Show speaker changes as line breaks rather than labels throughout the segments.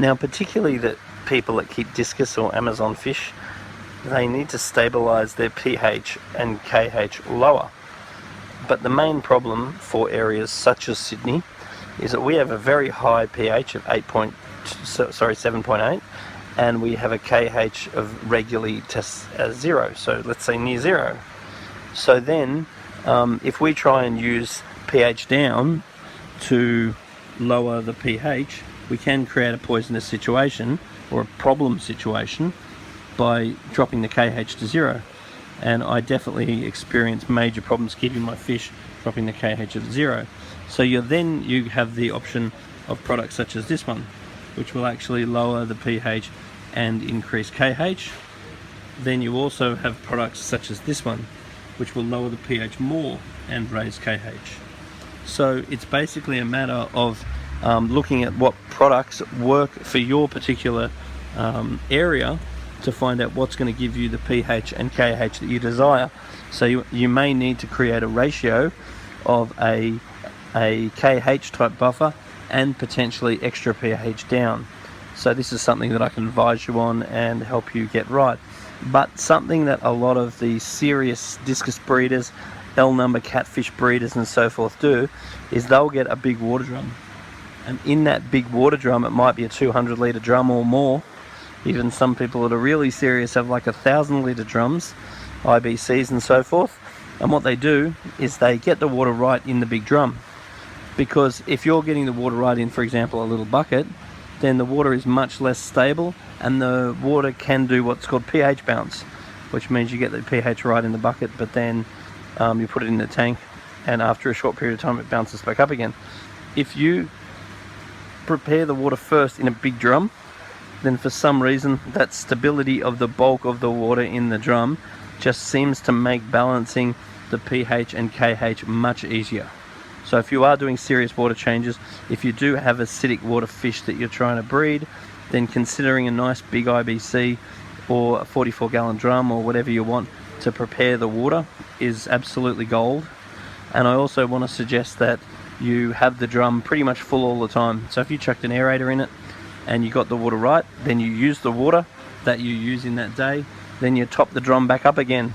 Now, particularly the people that keep discus or Amazon fish, they need to stabilise their pH and KH lower. But the main problem for areas such as Sydney is that we have a very high pH of 7.8, and we have a KH of regularly tests as 0, so let's say near 0. So then, if we try and use pH down to lower the pH, we can create a poisonous situation or a problem situation by dropping the KH to 0. And I definitely experience major problems keeping my fish dropping the KH of 0. So you have the option of products such as this one, which will actually lower the pH and increase KH. Then you also have products such as this one, which will lower the pH more and raise KH. So it's basically a matter of looking at what products work for your particular area to find out what's going to give you the pH and KH that you desire. So you may need to create a ratio of a KH type buffer and potentially extra pH down. So this is something that I can advise you on and help you get right. But something that a lot of the serious discus breeders, L-number catfish breeders and so forth do is they'll get a big water drum. And in that big water drum, it might be a 200 litre drum or more. Even some people that are really serious have like 1,000 litre drums, IBCs and so forth. And what they do is they get the water right in the big drum. Because if you're getting the water right in, for example, a little bucket, then the water is much less stable and the water can do what's called pH bounce, which means you get the pH right in the bucket, but then you put it in the tank and after a short period of time it bounces back up again. If you prepare the water first in a big drum, then for some reason that stability of the bulk of the water in the drum just seems to make balancing the pH and KH much easier. So if you are doing serious water changes, if you do have acidic water fish that you're trying to breed, then considering a nice big IBC or a 44 gallon drum or whatever you want to prepare the water is absolutely gold. And I also want to suggest that you have the drum pretty much full all the time. So if you chucked an aerator in it and you got the water right, then you use the water that you use in that day, then you top the drum back up again.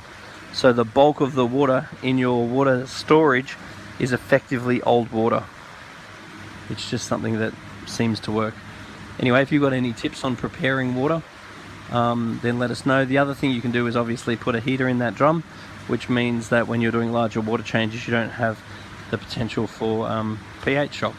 So the bulk of the water in your water storage is effectively old water. It's just something that seems to work. Anyway, if you've got any tips on preparing water, then let us know. The other thing you can do is obviously put a heater in that drum, which means that when you're doing larger water changes, you don't have the potential for pH shock.